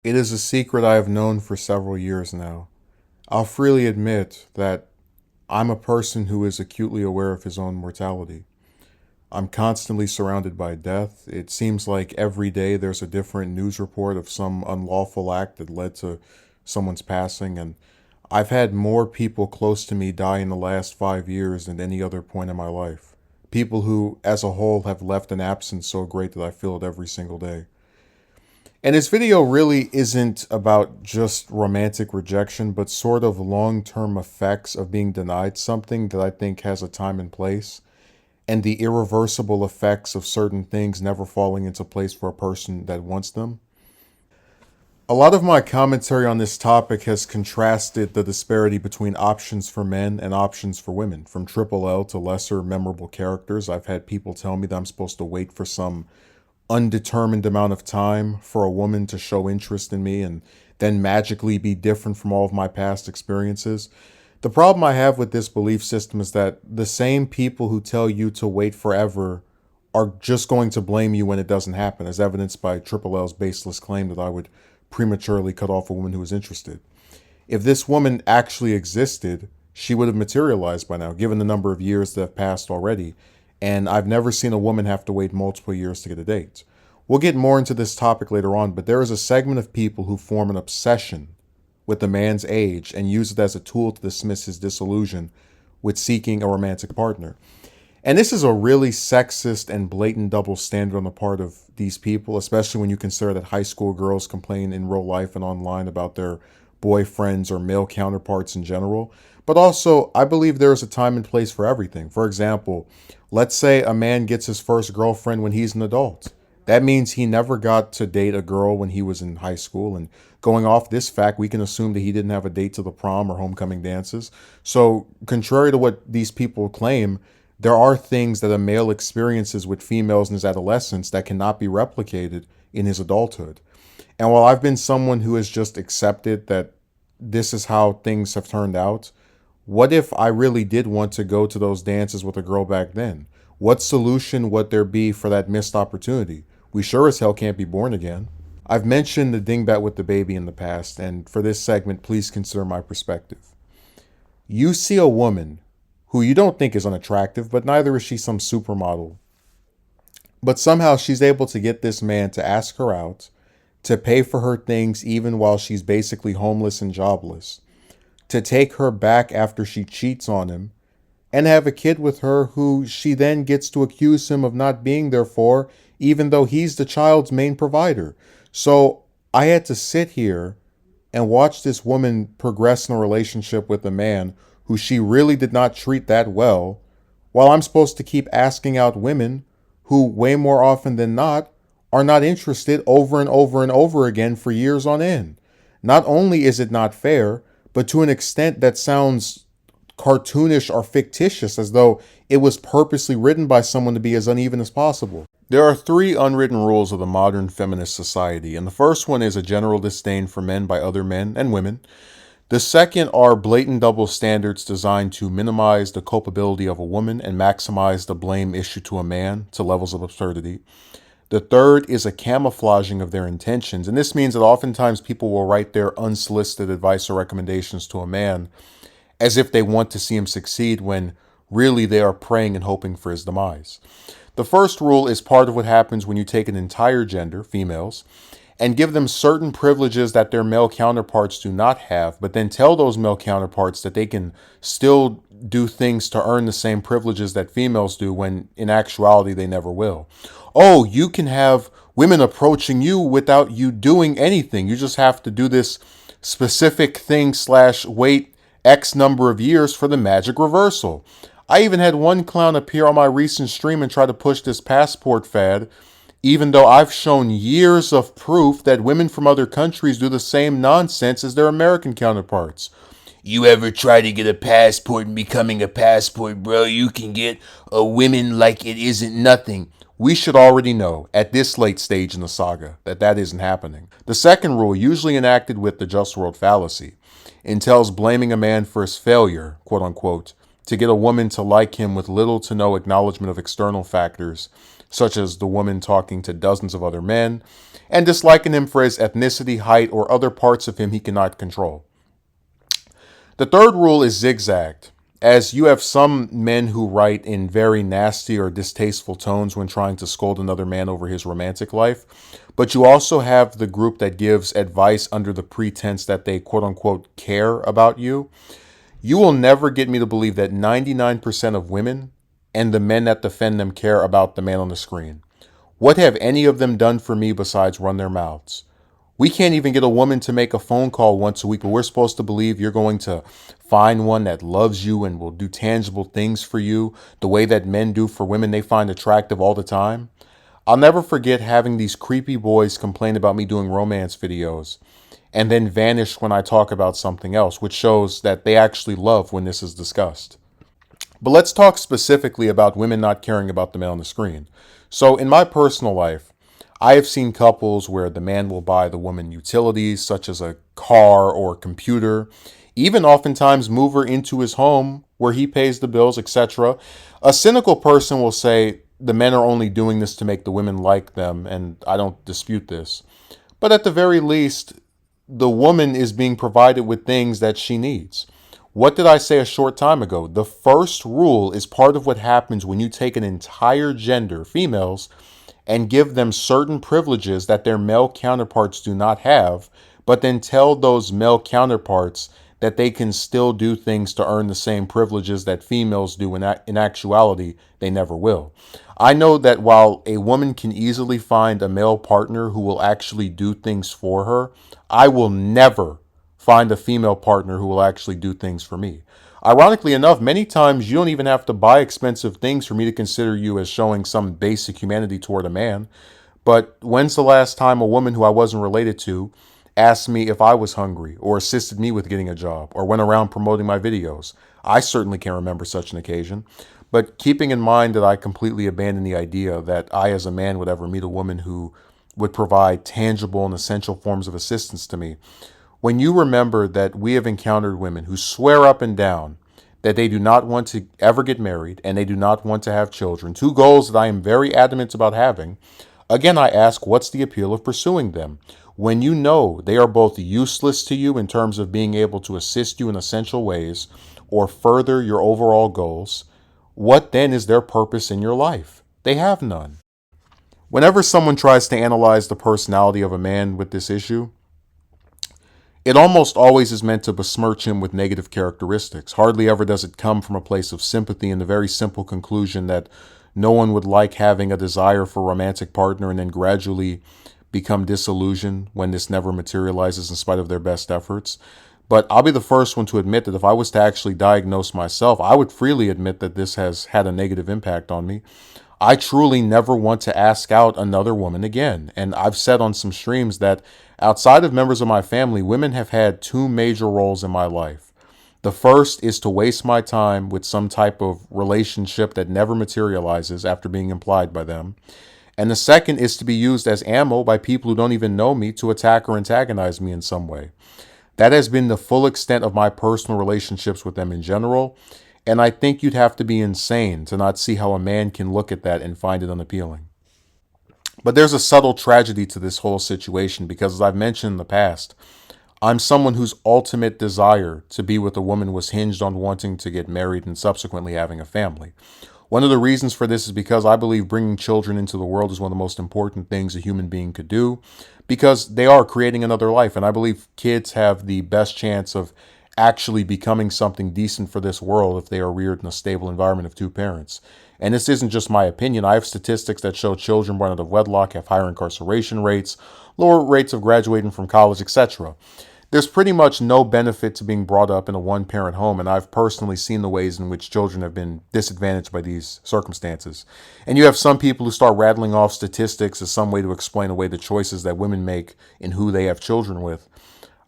It is a secret I have known for several years now. I'll freely admit that I'm a person who is acutely aware of his own mortality. I'm constantly surrounded by death. It seems like every day there's a different news report of some unlawful act that led to someone's passing, and I've had more people close to me die in the last 5 years than any other point in my life. People who, as a whole, have left an absence so great that I feel it every single day. And this video really isn't about just romantic rejection, but sort of long term effects of being denied something that I think has a time and place, and the irreversible effects of certain things never falling into place for a person that wants them. A lot of my commentary on this topic has contrasted the disparity between options for men and options for women. From Triple L to lesser memorable characters, I've had people tell me that I'm supposed to wait for some undetermined amount of time for a woman to show interest in me and then magically be different from all of my past experiences. The problem I have with this belief system is that the same people who tell you to wait forever are just going to blame you when it doesn't happen, as evidenced by Triple L's baseless claim that I would prematurely cut off a woman who was interested. If this woman actually existed, she would have materialized by now, given the number of years that have passed already. And I've never seen a woman have to wait multiple years to get a date. We'll get more into this topic later on, but there is a segment of people who form an obsession with a man's age and use it as a tool to dismiss his disillusion with seeking a romantic partner. And this is a really sexist and blatant double standard on the part of these people, especially when you consider that high school girls complain in real life and online about their boyfriends or male counterparts in general. But also, I believe there is a time and place for everything. For example, let's say a man gets his first girlfriend when he's an adult. That means he never got to date a girl when he was in high school. And going off this fact, we can assume that he didn't have a date to the prom or homecoming dances. So, contrary to what these people claim, there are things that a male experiences with females in his adolescence that cannot be replicated in his adulthood. And while I've been someone who has just accepted that this is how things have turned out, what if I really did want to go to those dances with a girl back then? What solution would there be for that missed opportunity? We sure as hell can't be born again. I've mentioned the dingbat with the baby in the past, and for this segment, please consider my perspective. You see a woman who you don't think is unattractive, but neither is she some supermodel. But somehow she's able to get this man to ask her out, to pay for her things even while she's basically homeless and jobless, to take her back after she cheats on him, and have a kid with her who she then gets to accuse him of not being there for, even though he's the child's main provider. So I had to sit here and watch this woman progress in a relationship with a man who she really did not treat that well, while I'm supposed to keep asking out women who, way more often than not, are not interested over and over and over again for years on end. Not only is it not fair, but to an extent that sounds cartoonish or fictitious, as though it was purposely written by someone to be as uneven as possible. There are three unwritten rules of the modern feminist society, and the first one is a general disdain for men by other men and women. The second are blatant double standards designed to minimize the culpability of a woman and maximize the blame issued to a man to levels of absurdity. The third is a camouflaging of their intentions, and this means that oftentimes people will write their unsolicited advice or recommendations to a man as if they want to see him succeed when really they are praying and hoping for his demise. The first rule is part of what happens when you take an entire gender, females, and give them certain privileges that their male counterparts do not have, but then tell those male counterparts that they can still do things to earn the same privileges that females do when in actuality they never will. Oh, you can have women approaching you without you doing anything. You just have to do this specific thing / wait X number of years for the magic reversal. I even had one clown appear on my recent stream and try to push this passport fad, even though I've shown years of proof that women from other countries do the same nonsense as their American counterparts. You ever try to get a passport and becoming a passport, bro? You can get a women like it isn't nothing. We should already know, at this late stage in the saga, that that isn't happening. The second rule, usually enacted with the just world fallacy, entails blaming a man for his failure, quote unquote, to get a woman to like him with little to no acknowledgement of external factors, such as the woman talking to dozens of other men, and disliking him for his ethnicity, height, or other parts of him he cannot control. The third rule is zigzagged, as you have some men who write in very nasty or distasteful tones when trying to scold another man over his romantic life, but you also have the group that gives advice under the pretense that they quote unquote care about you. You will never get me to believe that 99% of women and the men that defend them care about the man on the screen. What have any of them done for me besides run their mouths? We can't even get a woman to make a phone call once a week, but we're supposed to believe you're going to find one that loves you and will do tangible things for you the way that men do for women they find attractive all the time. I'll never forget having these creepy boys complain about me doing romance videos and then vanish when I talk about something else, which shows that they actually love when this is discussed. But let's talk specifically about women not caring about the man on the screen. So in my personal life, I have seen couples where the man will buy the woman utilities such as a car or computer, even oftentimes move her into his home where he pays the bills, etc. A cynical person will say the men are only doing this to make the women like them, and I don't dispute this. But at the very least, the woman is being provided with things that she needs. What did I say a short time ago? The first rule is part of what happens when you take an entire gender, females, and give them certain privileges that their male counterparts do not have, but then tell those male counterparts that they can still do things to earn the same privileges that females do. In actuality, they never will. I know that while a woman can easily find a male partner who will actually do things for her, I will never find a female partner who will actually do things for me. Ironically enough, many times you don't even have to buy expensive things for me to consider you as showing some basic humanity toward a man. But when's the last time a woman who I wasn't related to asked me if I was hungry or assisted me with getting a job or went around promoting my videos? I certainly can't remember such an occasion. But keeping in mind that I completely abandoned the idea that I as a man would ever meet a woman who would provide tangible and essential forms of assistance to me, when you remember that we have encountered women who swear up and down that they do not want to ever get married and they do not want to have children, two goals that I am very adamant about having, again, I ask, what's the appeal of pursuing them? When you know they are both useless to you in terms of being able to assist you in essential ways or further your overall goals, what then is their purpose in your life? They have none. Whenever someone tries to analyze the personality of a man with this issue, it almost always is meant to besmirch him with negative characteristics. Hardly ever does it come from a place of sympathy and the very simple conclusion that no one would like having a desire for a romantic partner and then gradually become disillusioned when this never materializes in spite of their best efforts. But I'll be the first one to admit that if I was to actually diagnose myself, I would freely admit that this has had a negative impact on me. I truly never want to ask out another woman again. And I've said on some streams that outside of members of my family, women have had two major roles in my life. The first is to waste my time with some type of relationship that never materializes after being implied by them. And the second is to be used as ammo by people who don't even know me to attack or antagonize me in some way. That has been the full extent of my personal relationships with them in general. And I think you'd have to be insane to not see how a man can look at that and find it unappealing. But there's a subtle tragedy to this whole situation because, as I've mentioned in the past, I'm someone whose ultimate desire to be with a woman was hinged on wanting to get married and subsequently having a family. One of the reasons for this is because I believe bringing children into the world is one of the most important things a human being could do because they are creating another life. And I believe kids have the best chance of actually becoming something decent for this world if they are reared in a stable environment of two parents. And this isn't just my opinion. I have statistics that show children born out of wedlock have higher incarceration rates, lower rates of graduating from college, etc. There's pretty much no benefit to being brought up in a one-parent home, and I've personally seen the ways in which children have been disadvantaged by these circumstances. And you have some people who start rattling off statistics as some way to explain away the choices that women make in who they have children with.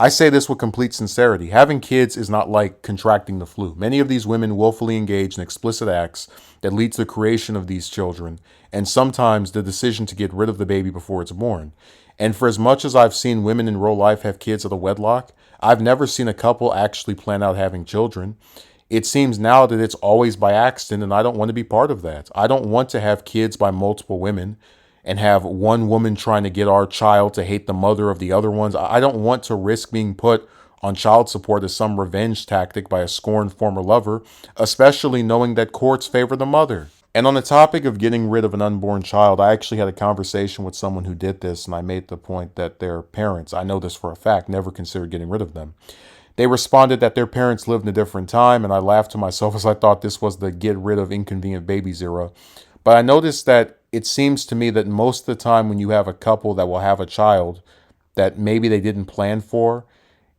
I say this with complete sincerity. Having kids is not like contracting the flu. Many of these women willfully engage in explicit acts that lead to the creation of these children, and sometimes the decision to get rid of the baby before it's born. And for as much as I've seen women in real life have kids out of wedlock, I've never seen a couple actually plan out having children. It seems now that it's always by accident, and I don't want to be part of that. I don't want to have kids by multiple women and have one woman trying to get our child to hate the mother of the other ones. I don't want to risk being put on child support as some revenge tactic by a scorned former lover, especially knowing that courts favor the mother. And on the topic of getting rid of an unborn child, I actually had a conversation with someone who did this, and I made the point that their parents, I know this for a fact, never considered getting rid of them. They responded that their parents lived in a different time, and I laughed to myself as I thought this was the get rid of inconvenient babies era. But I noticed that it seems to me that most of the time when you have a couple that will have a child that maybe they didn't plan for,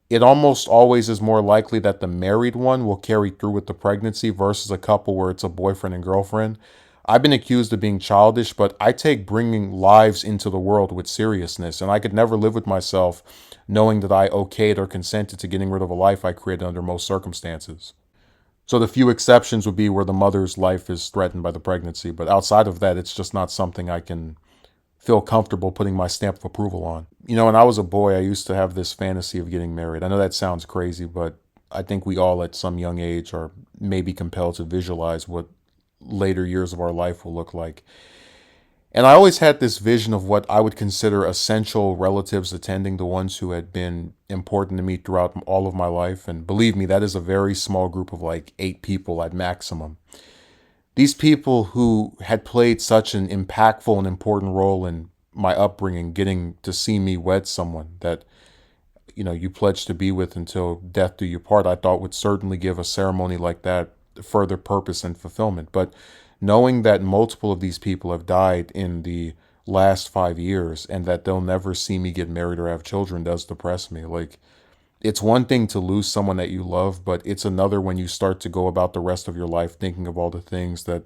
it almost always is more likely that the married one will carry through with the pregnancy versus a couple where it's a boyfriend and girlfriend. I've been accused of being childish, but I take bringing lives into the world with seriousness, and I could never live with myself knowing that I okayed or consented to getting rid of a life I created under most circumstances. So the few exceptions would be where the mother's life is threatened by the pregnancy, but outside of that, it's just not something I can feel comfortable putting my stamp of approval on. When I was a boy, I used to have this fantasy of getting married. I know that sounds crazy, but I think we all at some young age are maybe compelled to visualize what later years of our life will look like. And I always had this vision of what I would consider essential relatives attending, the ones who had been important to me throughout all of my life. And believe me, that is a very small group of like 8 people at maximum. These people who had played such an impactful and important role in my upbringing, getting to see me wed someone that, you pledged to be with until death do you part, I thought would certainly give a ceremony like that further purpose and fulfillment. But knowing that multiple of these people have died in the last 5 years and that they'll never see me get married or have children does depress me. Like, it's one thing to lose someone that you love, but it's another when you start to go about the rest of your life thinking of all the things that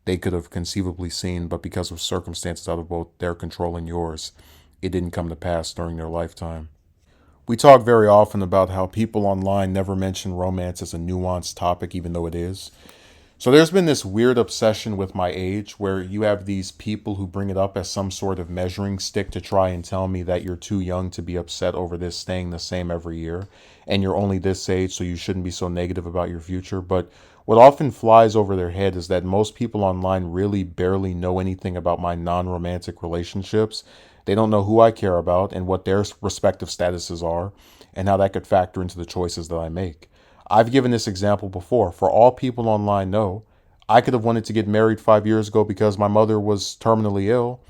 they could have conceivably seen, but because of circumstances out of both their control and yours, it didn't come to pass during their lifetime. We talk very often about how people online never mention romance as a nuanced topic, even though it is. So there's been this weird obsession with my age where you have these people who bring it up as some sort of measuring stick to try and tell me that you're too young to be upset over this staying the same every year, and you're only this age, so you shouldn't be so negative about your future. But what often flies over their head is that most people online really barely know anything about my non-romantic relationships. They don't know who I care about and what their respective statuses are, and how that could factor into the choices that I make. I've given this example before. For all people online know, I could have wanted to get married 5 years ago because my mother was terminally ill,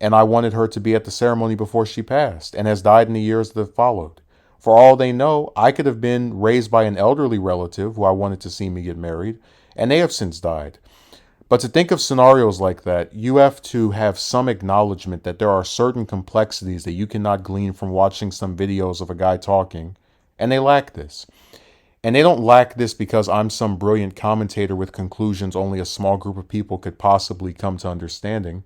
and I wanted her to be at the ceremony before she passed and has died in the years that followed. For all they know, I could have been raised by an elderly relative who I wanted to see me get married, and they have since died. But to think of scenarios like that, you have to have some acknowledgement that there are certain complexities that you cannot glean from watching some videos of a guy talking, and they lack this. And they don't lack this because I'm some brilliant commentator with conclusions only a small group of people could possibly come to understanding.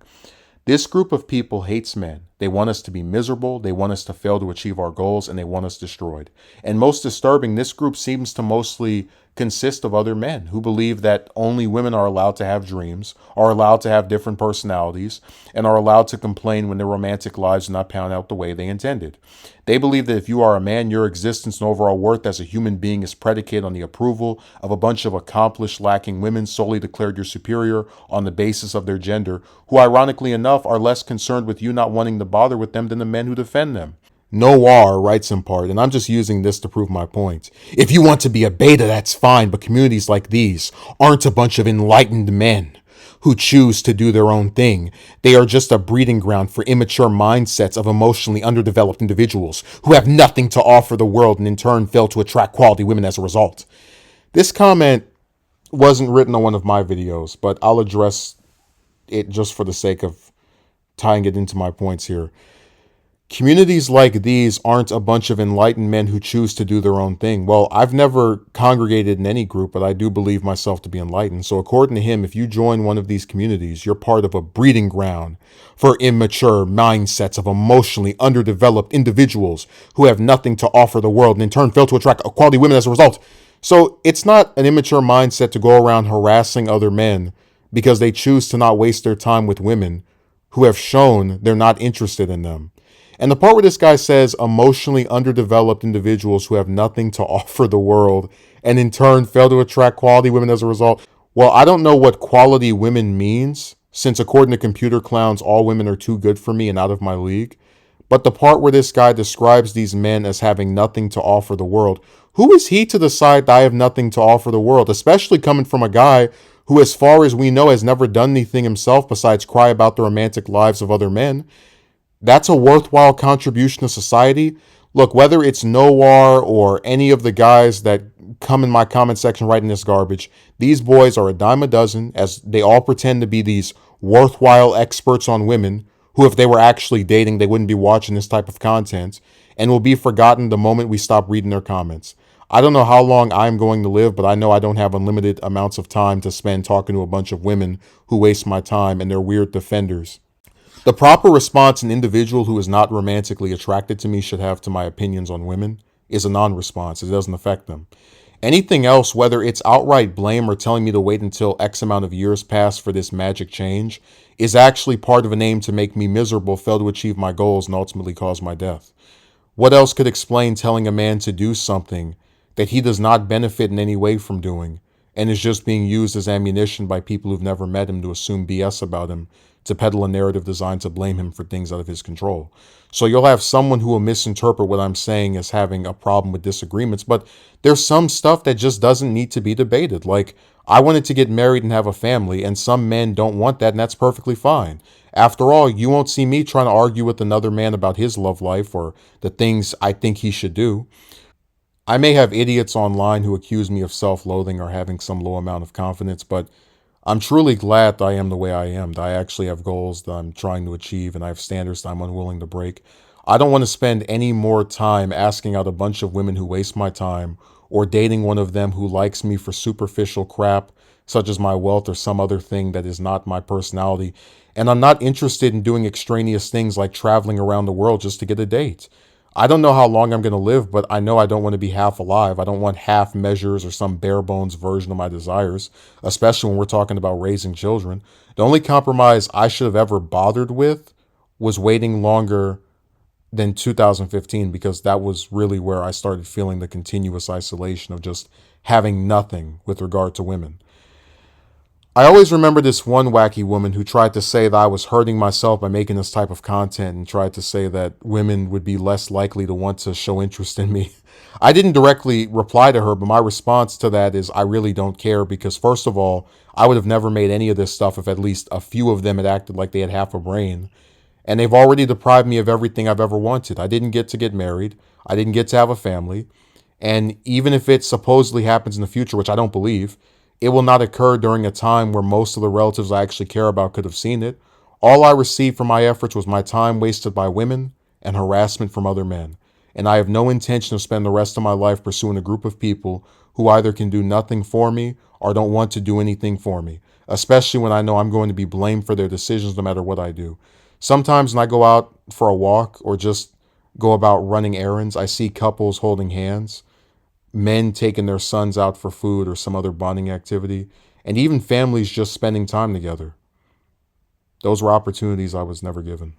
This group of people hates men. They want us to be miserable, they want us to fail to achieve our goals, and they want us destroyed. And most disturbing, this group seems to mostly consist of other men who believe that only women are allowed to have dreams, are allowed to have different personalities, and are allowed to complain when their romantic lives do not pan out the way they intended. They believe that if you are a man, your existence and overall worth as a human being is predicated on the approval of a bunch of accomplished, lacking women solely declared your superior on the basis of their gender, who ironically enough are less concerned with you not wanting to bother with them than the men who defend them. Noir writes in part, and I'm just using this to prove my point. If you want to be a beta, that's fine, but communities like these aren't a bunch of enlightened men who choose to do their own thing. They are just a breeding ground for immature mindsets of emotionally underdeveloped individuals who have nothing to offer the world and in turn fail to attract quality women as a result. This comment wasn't written on one of my videos, but I'll address it just for the sake of tying it into my points here. Communities like these aren't a bunch of enlightened men who choose to do their own thing. Well, I've never congregated in any group, but I do believe myself to be enlightened. So according to him, if you join one of these communities, you're part of a breeding ground for immature mindsets of emotionally underdeveloped individuals who have nothing to offer the world and in turn fail to attract quality women as a result. So it's not an immature mindset to go around harassing other men because they choose to not waste their time with women who have shown they're not interested in them. And the part where this guy says emotionally underdeveloped individuals who have nothing to offer the world and in turn fail to attract quality women as a result. Well, I don't know what quality women means, since according to computer clowns, all women are too good for me and out of my league. But the part where this guy describes these men as having nothing to offer the world, who is he to decide that I have nothing to offer the world, especially coming from a guy who, as far as we know, has never done anything himself besides cry about the romantic lives of other men? That's a worthwhile contribution to society. Look, whether it's Noir or any of the guys that come in my comment section writing this garbage, these boys are a dime a dozen, as they all pretend to be these worthwhile experts on women who, if they were actually dating, they wouldn't be watching this type of content and will be forgotten the moment we stop reading their comments. I don't know how long I'm going to live, but I know I don't have unlimited amounts of time to spend talking to a bunch of women who waste my time and they're weird defenders. The proper response an individual who is not romantically attracted to me should have to my opinions on women is a non-response. It doesn't affect them. Anything else, whether it's outright blame or telling me to wait until X amount of years pass for this magic change, is actually part of an aim to make me miserable, fail to achieve my goals, and ultimately cause my death. What else could explain telling a man to do something that he does not benefit in any way from doing, and is just being used as ammunition by people who've never met him to assume BS about him, to peddle a narrative designed to blame him for things out of his control? So you'll have someone who will misinterpret what I'm saying as having a problem with disagreements, but there's some stuff that just doesn't need to be debated. Like, I wanted to get married and have a family, and some men don't want that, and that's perfectly fine. After all, you won't see me trying to argue with another man about his love life or the things I think he should do. I may have idiots online who accuse me of self-loathing or having some low amount of confidence, but I'm truly glad that I am the way I am, that I actually have goals that I'm trying to achieve and I have standards that I'm unwilling to break. I don't want to spend any more time asking out a bunch of women who waste my time or dating one of them who likes me for superficial crap, such as my wealth or some other thing that is not my personality. And I'm not interested in doing extraneous things like traveling around the world just to get a date. I don't know how long I'm going to live, but I know I don't want to be half alive. I don't want half measures or some bare bones version of my desires, especially when we're talking about raising children. The only compromise I should have ever bothered with was waiting longer than 2015, because that was really where I started feeling the continuous isolation of just having nothing with regard to women. I always remember this one wacky woman who tried to say that I was hurting myself by making this type of content and tried to say that women would be less likely to want to show interest in me. I didn't directly reply to her, but my response to that is I really don't care, because first of all, I would have never made any of this stuff if at least a few of them had acted like they had half a brain. And they've already deprived me of everything I've ever wanted. I didn't get to get married. I didn't get to have a family. And even if it supposedly happens in the future, which I don't believe, it will not occur during a time where most of the relatives I actually care about could have seen it. All I received from my efforts was my time wasted by women and harassment from other men. And I have no intention of spending the rest of my life pursuing a group of people who either can do nothing for me or don't want to do anything for me, especially when I know I'm going to be blamed for their decisions no matter what I do. Sometimes when I go out for a walk or just go about running errands, I see couples holding hands, men taking their sons out for food or some other bonding activity, and even families just spending time together. Those were opportunities I was never given.